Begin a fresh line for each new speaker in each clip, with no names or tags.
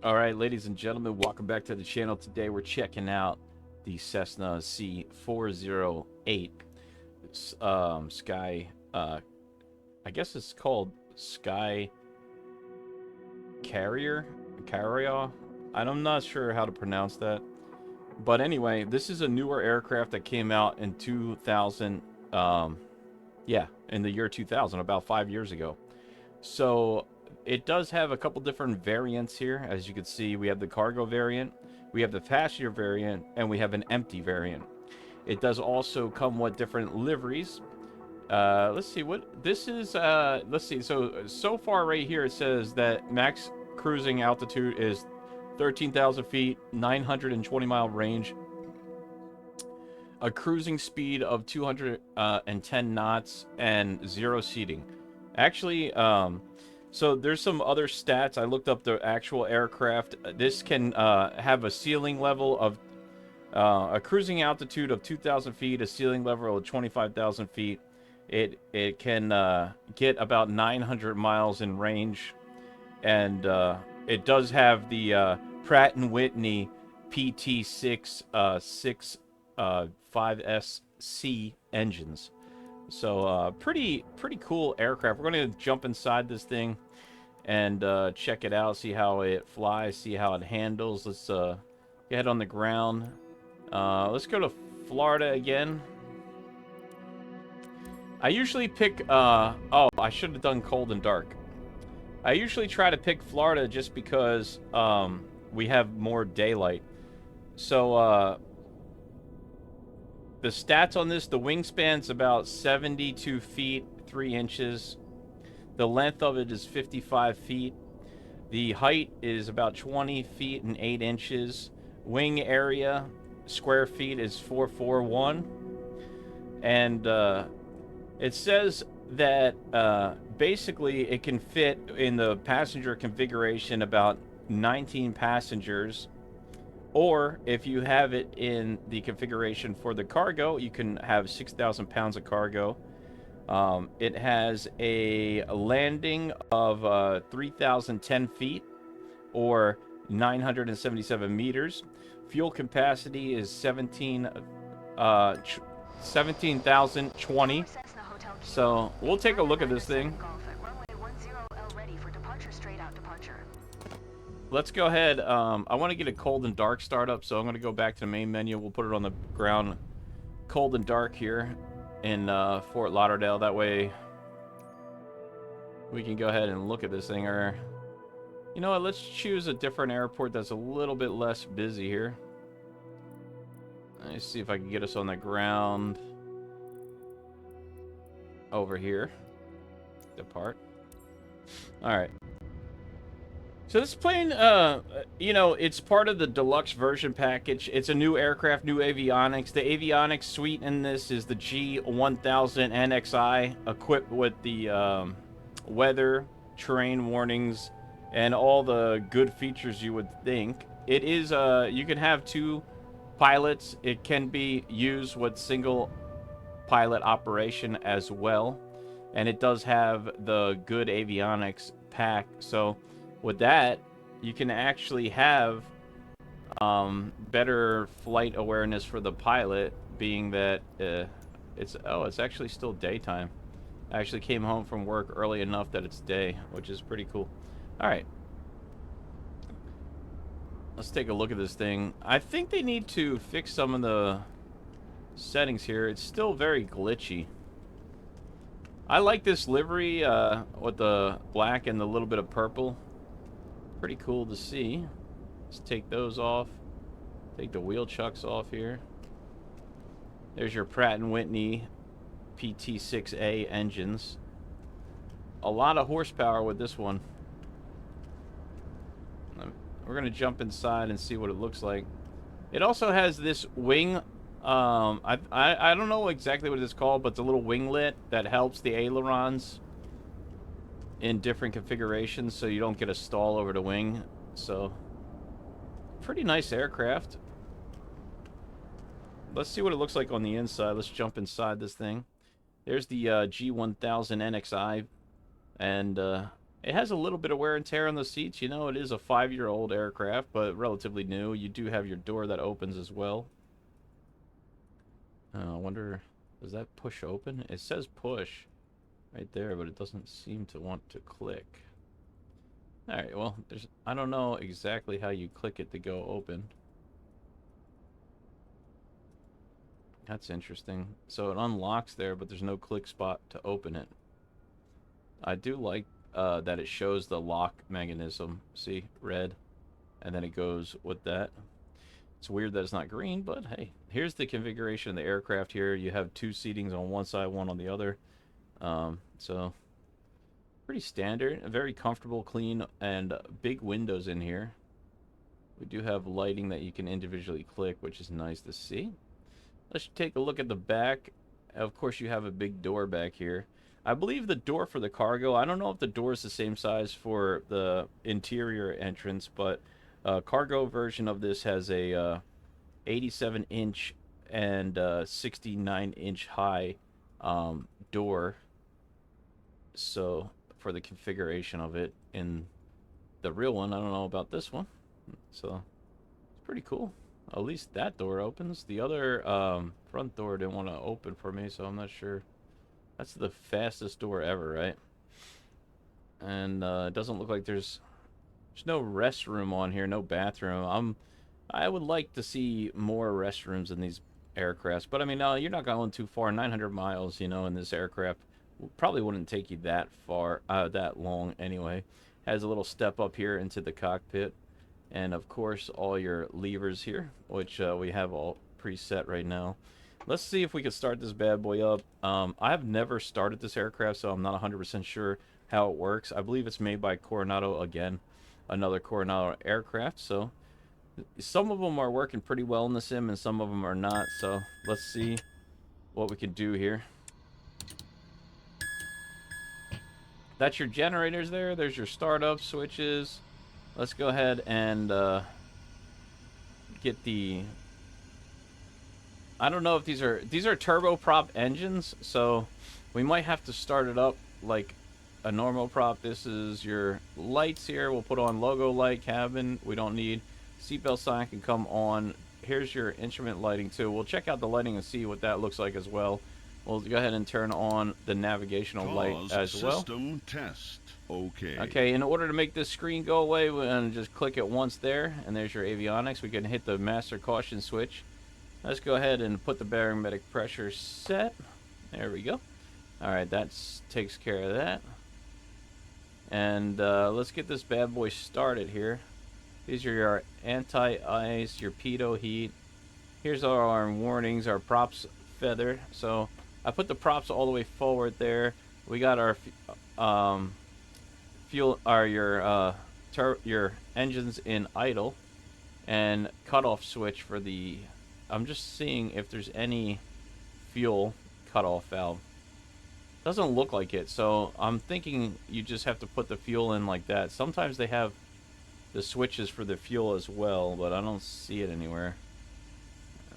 All right, ladies and gentlemen, welcome back to the channel. Today we're checking out the Cessna C408 Sky. I guess it's called Sky Carrier. I'm not sure how to pronounce that, but anyway, this is a newer aircraft that came out in 2000. Yeah, in the year 2000, about 5 years ago. So it does have a couple different variants here. As you can see, we have the cargo variant, we have the passenger variant, and we have an empty variant. It does also come with different liveries. Let's see what this is. Let's see. So far right here it says that max cruising altitude is 13,000 feet, 920-mile range, a cruising speed of 210 knots, and 0 seating. Actually, so there's some other stats. I looked up the actual aircraft. This can have a ceiling level of a cruising altitude of 2,000 feet, a ceiling level of 25,000 feet. It can get about 900 miles in range, and it does have the Pratt & Whitney PT6 5SC engines. So pretty cool aircraft. We're going to jump inside this thing and check it out, see how it flies, see how it handles. Let's get on the ground. Let's go to Florida again. I usually pick oh, I should have done cold and dark. I usually try to pick Florida just because we have more daylight. So the stats on this, the wingspan's about 72 feet 3 inches. The length of it is 55 feet. The height is about 20 feet and 8 inches. Wing area, square feet, is 441. And it says that basically it can fit in the passenger configuration about 19 passengers. Or if you have it in the configuration for the cargo, you can have 6,000 pounds of cargo. It has a landing of 3,010 feet or 977 meters. Fuel capacity is 17,020. So we'll take a look at this thing. Let's go ahead. I want to get a cold and dark startup, so I'm going to go back to the main menu. We'll put it on the ground, cold and dark here in Fort Lauderdale. That way we can go ahead and look at this thing. Or, you know what? Let's choose a different airport that's a little bit less busy here. Let's see if I can get us on the ground over here. Depart. All right. So this plane, you know, it's part of the deluxe version package. It's a new aircraft, new avionics. The avionics suite in this is the G1000 NXI, equipped with the weather, terrain warnings, and all the good features you would think. It is, you can have 2 pilots. It can be used with single pilot operation as well. And it does have the good avionics pack. So with that, you can actually have better flight awareness for the pilot, being that it's actually still daytime. I actually came home from work early enough that it's day, which is pretty cool. All right, let's take a look at this thing. I think they need to fix some of the settings here. It's still very glitchy. I like this livery with the black and the little bit of purple. Pretty cool to see. Let's take those off. Take the wheel chucks off here. There's your Pratt & Whitney PT6A engines. A lot of horsepower with this one. We're going to jump inside and see what it looks like. It also has this wing. I don't know exactly what it's called, but it's a little winglet that helps the ailerons in different configurations so you don't get a stall over the wing. So pretty nice aircraft. Let's see what it looks like on the inside. Let's jump inside this thing. There's the G1000 NXI, and It has a little bit of wear and tear on the seats. You know, it is a 5-year-old aircraft, but relatively new. You do have your door that opens as well. I wonder, does that push open? It says push right there, but it doesn't seem to want to click. Alright, well, I don't know exactly how you click it to go open. That's interesting. So it unlocks there, but there's no click spot to open it. I do like that it shows the lock mechanism. See, red. And then it goes with that. It's weird that it's not green, but hey. Here's the configuration of the aircraft here. You have 2 seatings on one side, 1 on the other. So, pretty standard. Very comfortable, clean, and big windows in here. We do have lighting that you can individually click, which is nice to see. Let's take a look at the back. Of course, you have a big door back here. I believe the door for the cargo, I don't know if the door is the same size for the interior entrance, but cargo version of this has a 87-inch and 69-inch high door. So, for the configuration of it. In the real one, I don't know about this one. So, it's pretty cool. At least that door opens. The other front door didn't want to open for me, so I'm not sure. That's the fastest door ever, right? And it doesn't look like there's no restroom on here, no bathroom. I would like to see more restrooms in these aircrafts, but I mean, you're not going too far. 900 miles, you know, in this aircraft probably wouldn't take you that far, that long anyway. Has a little step up here into the cockpit, and of course all your levers here, which we have all preset right now. Let's see if we can start this bad boy up. I've never started this aircraft, so I'm not 100% sure how it works. I believe it's made by Coronado again, another Coronado aircraft. So some of them are working pretty well in the sim, and some of them are not. So let's see what we can do here. That's your generators there. There's your startup switches. Let's go ahead and get the... I don't know if these are turboprop engines, so we might have to start it up like a normal prop. This is your lights here. We'll put on logo light, cabin. We don't need seatbelt sign can come on. Here's your instrument lighting too. We'll check out the lighting and see what that looks like as well. We'll go ahead and turn on the navigational light as well.
System test. Okay.
Okay, in order to make this screen go away, we're going to just click it once there, and there's your avionics. We can hit the master caution switch. Let's go ahead and put the barometric pressure set. There we go. Alright, that takes care of that. And let's get this bad boy started here. These are your anti-ice, your pitot heat. Here's our warnings, our props feather. So I put the props all the way forward there. We got our fuel, or your engines in idle, and cutoff switch for the... I'm just seeing if there's any fuel cutoff valve. Doesn't look like it, so I'm thinking you just have to put the fuel in like that. Sometimes they have the switches for the fuel as well, but I don't see it anywhere.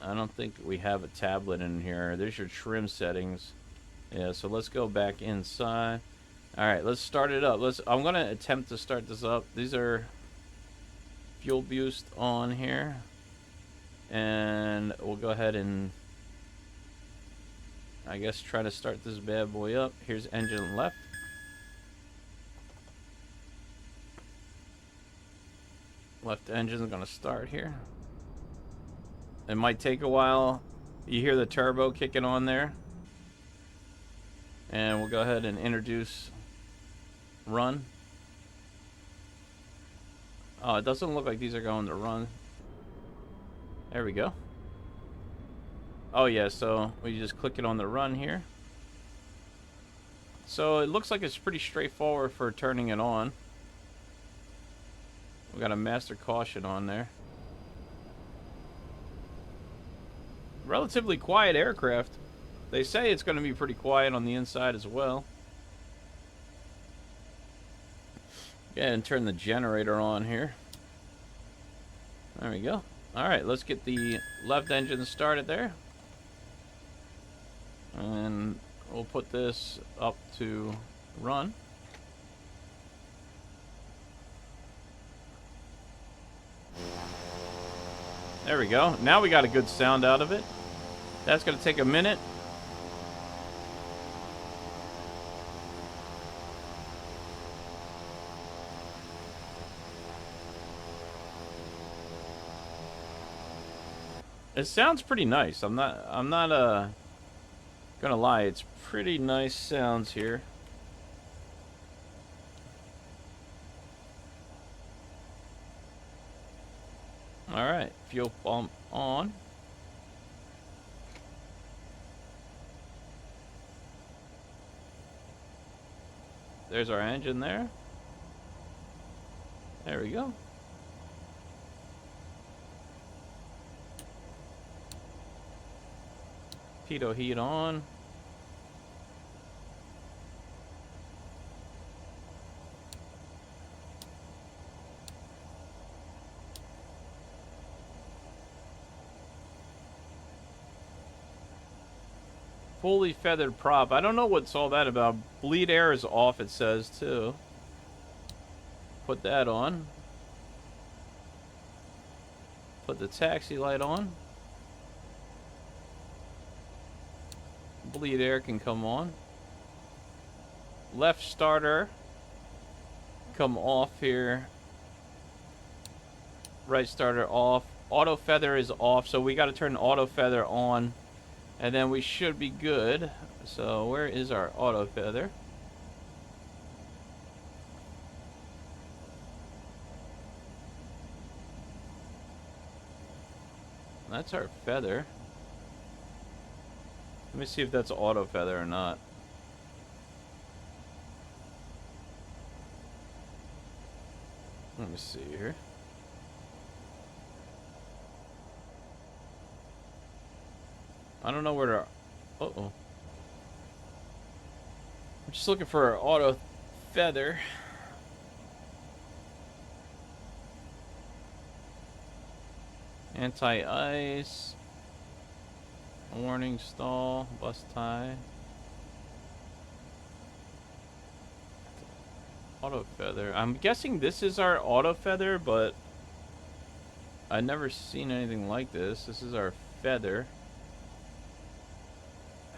I don't think we have a tablet in here. There's your trim settings. Yeah, so let's go back inside. Alright, let's start it up. I'm going to attempt to start this up. These are fuel boost on here. And we'll go ahead and, I guess, try to start this bad boy up. Here's engine left. Left engine is going to start here. It might take a while. You hear the turbo kicking on there. And we'll go ahead and introduce run. Oh, it doesn't look like these are going to run. There we go. Oh yeah, so we just click it on the run here. So it looks like it's pretty straightforward for turning it on. We got a master caution on there. Relatively quiet aircraft. They say it's going to be pretty quiet on the inside as well. Go ahead and turn the generator on here. There we go. Alright, let's get the left engine started there. And we'll put this up to run. There we go. Now we got a good sound out of it. That's going to take a minute. It sounds pretty nice. I'm not gonna lie, it's pretty nice sounds here. Alright, fuel pump on. There's our engine there. There we go. Pitot heat on. Fully feathered prop. I don't know what's all that about. Bleed air is off, it says, too. Put that on. Put the taxi light on. Bleed air can come on. Left starter come off here. Right starter off. Auto feather is off, so we got to turn auto feather on, and then we should be good. So where is our auto feather? That's our feather. Let me see if that's auto feather or not. Let me see here. I don't know where to... Uh-oh. I'm just looking for our auto feather. Anti-ice. Warning stall. Bus tie. Auto feather. I'm guessing this is our auto feather, but I've never seen anything like this. This is our feather.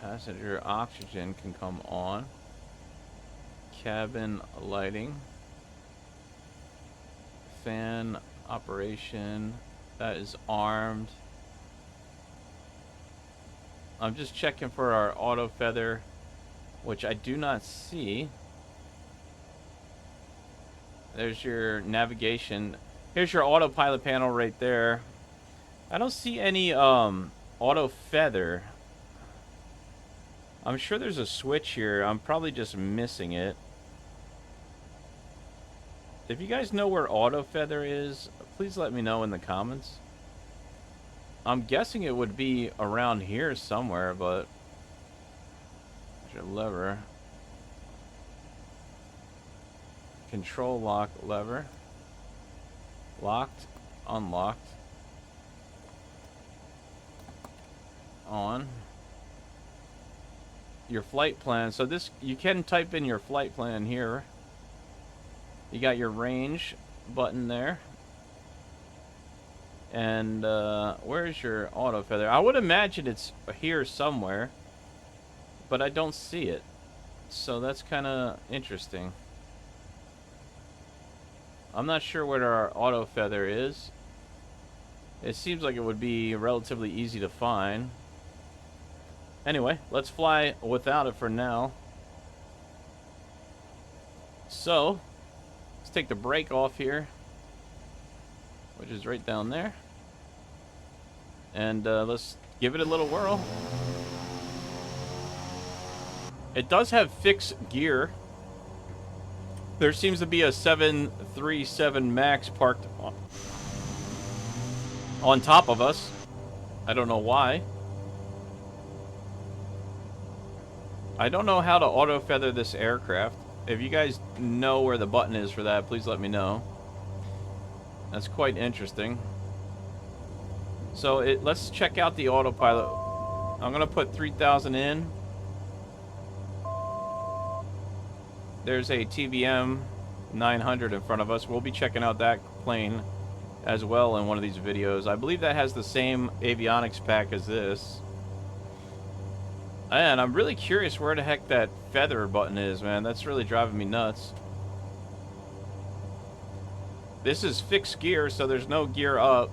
Passenger oxygen can come on. Cabin lighting. Fan operation. That is armed. I'm just checking for our auto feather, which I do not see. There's your navigation. Here's your autopilot panel right there. I don't see any auto feather. I'm sure there's a switch here. I'm probably just missing it. If you guys know where auto feather is, please let me know in the comments. I'm guessing it would be around here somewhere, but there's your lever. Control lock lever. Locked, unlocked. On. Your flight plan. So this, you can type in your flight plan here. You got your range button there. And where's your auto feather? I would imagine it's here somewhere, but I don't see it. So that's kind of interesting. I'm not sure where our auto feather is. It seems like it would be relatively easy to find. Anyway, let's fly without it for now. So, let's take the brake off here, which is right down there. And let's give it a little whirl. It does have fixed gear. There seems to be a 737 MAX parked on top of us. I don't know why. I don't know how to auto feather this aircraft. If you guys know where the button is for that, please let me know. That's quite interesting. So let's check out the autopilot. I'm gonna put 3,000 in. There's a TBM 900 in front of us. We'll be checking out that plane as well in one of these videos. I believe that has the same avionics pack as this. And I'm really curious where the heck that feather button is, man. That's really driving me nuts. This is fixed gear, so there's no gear up.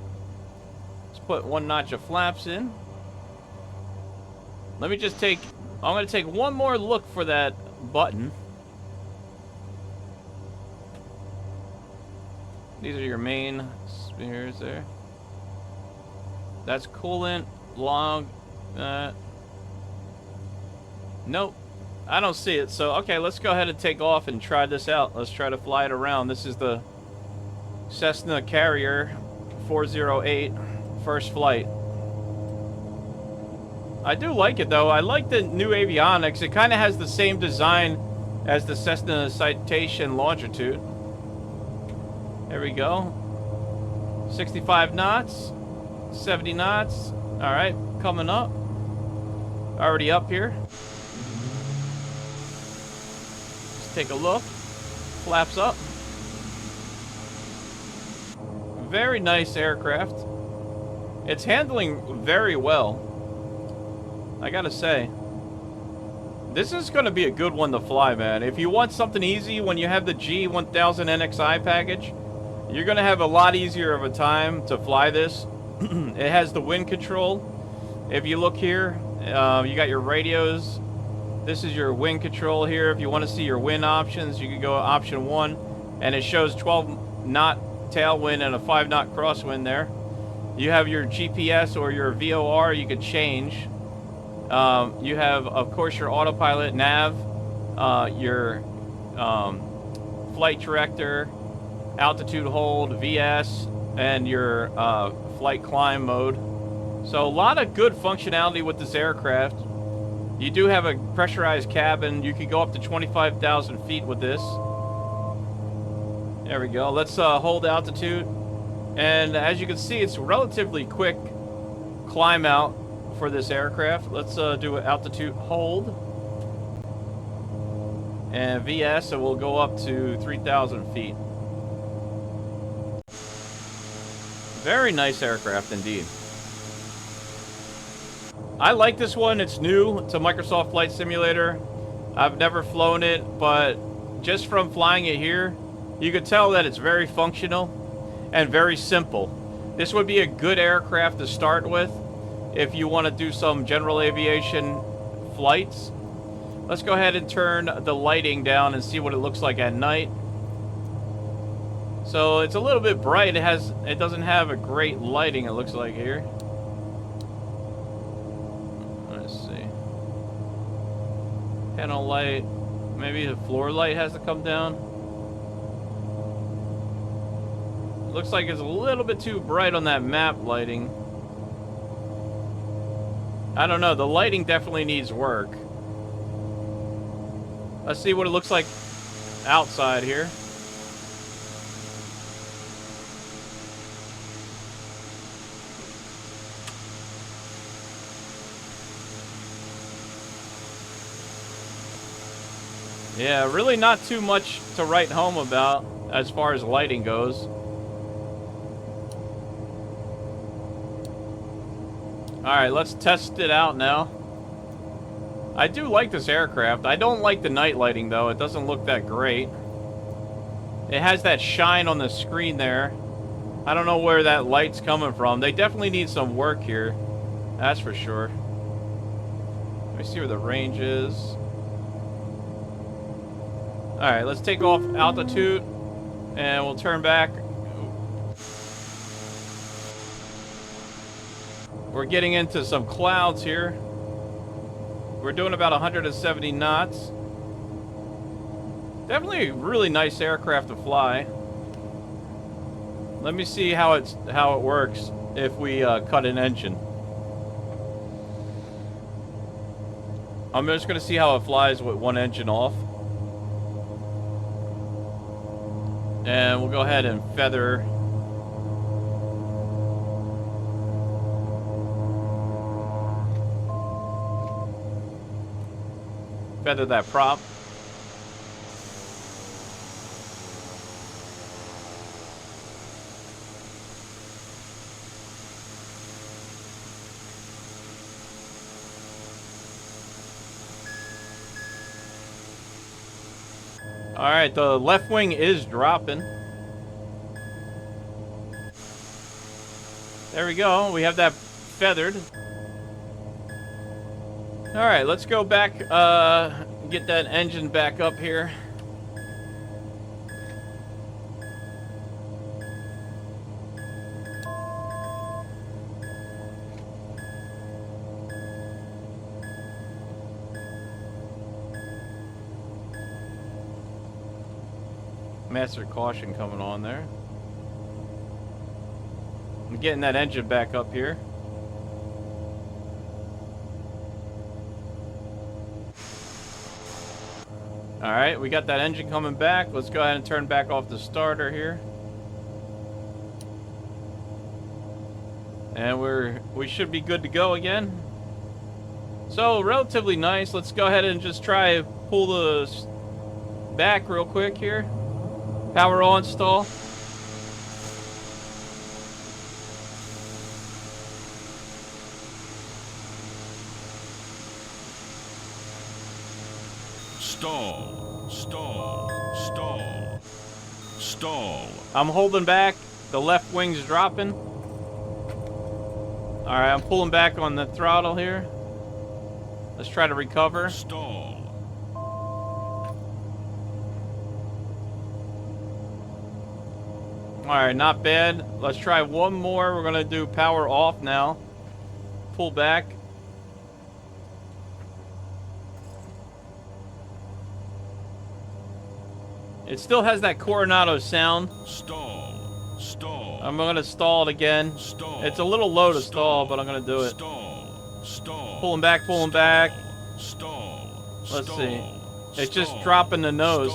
Let's put one notch of flaps in. Let me just take... I'm going to take one more look for that button. These are your main spheres there. That's coolant, log, nope, I don't see it. So, okay, let's go ahead and take off and try this out. Let's try to fly it around. This is the Cessna Courier 408 first flight. I do like it, though. I like the new avionics. It kind of has the same design as the Cessna Citation Longitude. There we go. 65 knots. 70 knots. Alright, coming up. Already up here. Let's take a look. Flaps up. Very nice aircraft. It's handling very well, I gotta say. This is gonna be a good one to fly, man. If you want something easy when you have the G1000 NXI package, you're gonna have a lot easier of a time to fly this. It has the wind control. If you look here, you got your radios. This is your wind control here. If you want to see your wind options, you can go option 1, and it shows 12 knot tailwind and a 5 knot crosswind there. You have your GPS or your VOR you can change. You have, of course, your autopilot nav, your flight director, altitude hold, VS, and your flight climb mode. So a lot of good functionality with this aircraft. You do have a pressurized cabin. You can go up to 25,000 feet with this. There we go. Let's hold altitude. And as you can see, it's relatively quick climb out for this aircraft. Let's do an altitude hold. And VS, so we'll go up to 3,000 feet. Very nice aircraft indeed. I like this one. It's new. It's a Microsoft Flight Simulator. I've never flown it, but just from flying it here, you could tell that it's very functional and very simple. This would be a good aircraft to start with if you want to do some general aviation flights. Let's go ahead and turn the lighting down and see what it looks like at night. So it's a little bit bright. It doesn't have a great lighting, it looks like here. Let's see. Panel light. Maybe the floor light has to come down. Looks like it's a little bit too bright on that map lighting. I don't know. The lighting definitely needs work. Let's see what it looks like outside here. Yeah, really not too much to write home about as far as lighting goes. Alright, let's test it out now. I do like this aircraft. I don't like the night lighting, though. It doesn't look that great. It has that shine on the screen there. I don't know where that light's coming from. They definitely need some work here. That's for sure. Let me see where the range is. Alright, let's take off altitude. And we'll turn back. We're getting into some clouds here. We're doing about 170 knots. Definitely a really nice aircraft to fly. Let me see how it works if we cut an engine. I'm just going to see how it flies with one engine off. And we'll go ahead and feather. Feather that prop. Alright, the left wing is dropping. There we go. We have that feathered. Alright, let's go back, get that engine back up here. Master caution coming on there. I'm getting that engine back up here. Alright, we got that engine coming back. Let's go ahead and turn back off the starter here. And we should be good to go again. So, relatively nice. Let's go ahead and just try pull the back real quick here. Power on, stall.
Stall, stall, stall, stall.
I'm holding back. The left wing's dropping. Alright, I'm pulling back on the throttle here. Let's try to recover.
Stall.
Alright, not bad. Let's try one more. We're going to do power off now. Pull back. It still has that Coronado sound.
Stall, stall.
I'm going to stall it again.
Stall.
It's a little low to stall, but I'm going to do it.
Stall, stall.
Pulling back, pulling back.
Stall.
Let's
stall,
see. It's
stall,
just dropping the nose.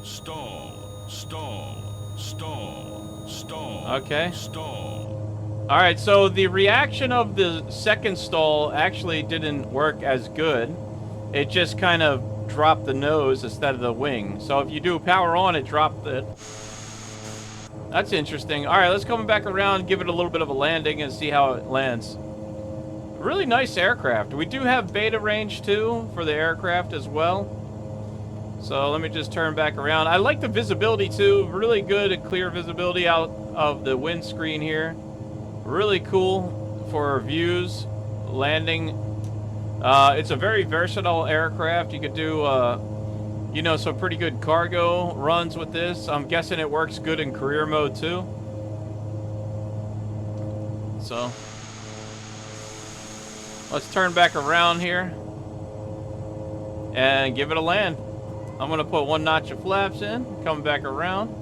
Stall, stall, stall, stall.
Okay.
Stall.
Alright, so the reaction of the second stall actually didn't work as good. It just kind of dropped the nose instead of the wing. So if you do power on, it dropped it. That's interesting. Alright, let's come back around, give it a little bit of a landing and see how it lands. Really nice aircraft. We do have beta range too for the aircraft as well. So let me just turn back around. I like the visibility too. Really good and clear visibility out of the windscreen here. Really cool for views, landing. It's a very versatile aircraft. You could do, you know, some pretty good cargo runs with this. I'm guessing it works good in career mode too. So let's turn back around here and give it a land. I'm going to put one notch of flaps in, come back around.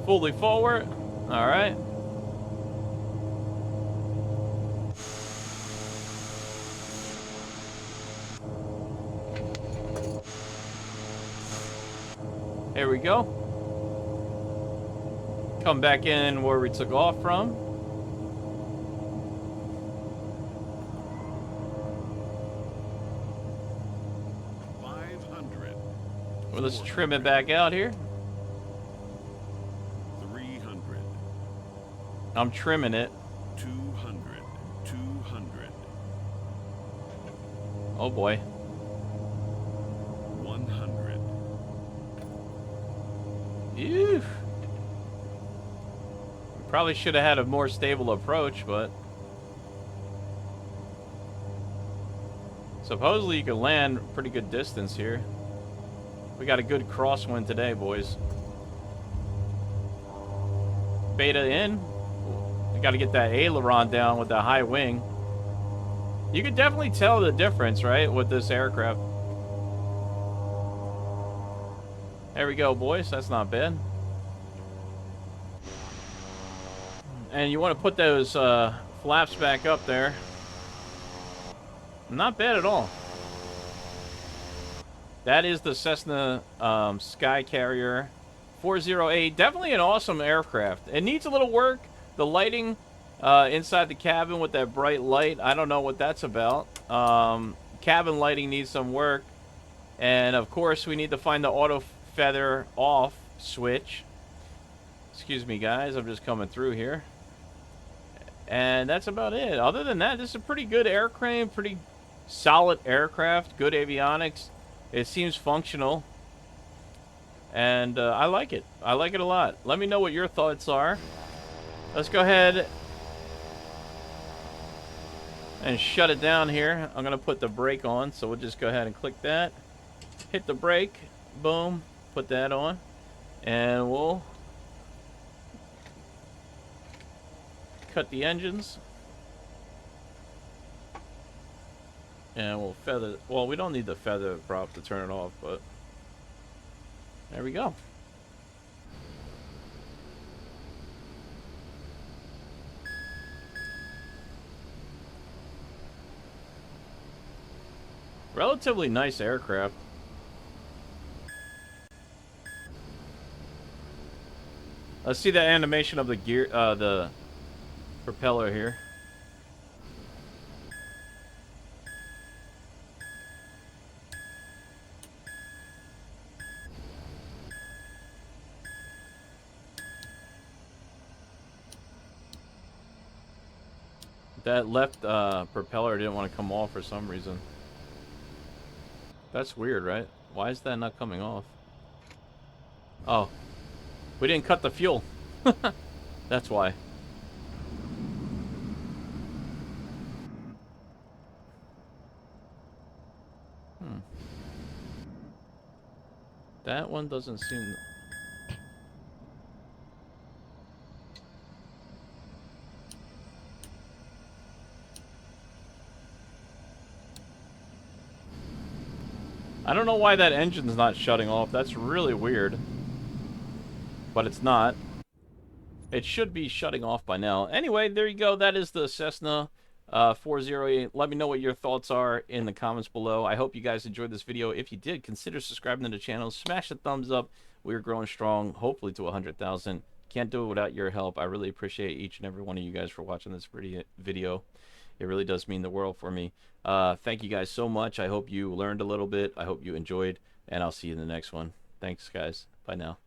Fully forward. All right. Here we go. Come back in where we took off from. Well, let's trim it back out here.
300.
I'm trimming it.
200. 200.
Oh boy.
100.
Ew. Probably should have had a more stable approach, but supposedly you can land pretty good distance here. We got a good crosswind today, boys. Beta in. We got to get that aileron down with the high wing. You can definitely tell the difference, right, with this aircraft. There we go, boys. That's not bad. And you want to put those flaps back up there. Not bad at all. That is the Cessna Sky Carrier 408. Definitely an awesome aircraft. It needs a little work. The lighting inside the cabin with that bright light, I don't know what that's about. Cabin lighting needs some work. And of course, we need to find the auto feather off switch. Excuse me, guys. I'm just coming through here. And that's about it. Other than that, this is a pretty good aircraft, pretty solid aircraft, good avionics. It seems functional. And I like it. I like it a lot. Let me know what your thoughts are. Let's go ahead and shut it down here. I'm going to put the brake on, so we'll just go ahead and click that. Hit the brake. Boom. Put that on. And we'll cut the engines. And we'll feather... Well, we don't need the feather prop to turn it off, but... There we go. Relatively nice aircraft. Let's see the animation of the gear, the propeller here. That left propeller didn't want to come off for some reason. That's weird, right? Why is that not coming off? Oh. We didn't cut the fuel. That's why. That one doesn't seem... I don't know why that engine's not shutting off. That's really weird. But it's not. It should be shutting off by now. Anyway, there you go. That is the Cessna 408. Let me know what your thoughts are in the comments below. I hope you guys enjoyed this video. If you did, consider subscribing to the channel. Smash the thumbs up. We're growing strong, hopefully to 100,000. Can't do it without your help. I really appreciate each and every one of you guys for watching this video. It really does mean the world for me. Thank you guys so much. I hope you learned a little bit. I hope you enjoyed, and I'll see you in the next one. Thanks, guys. Bye now.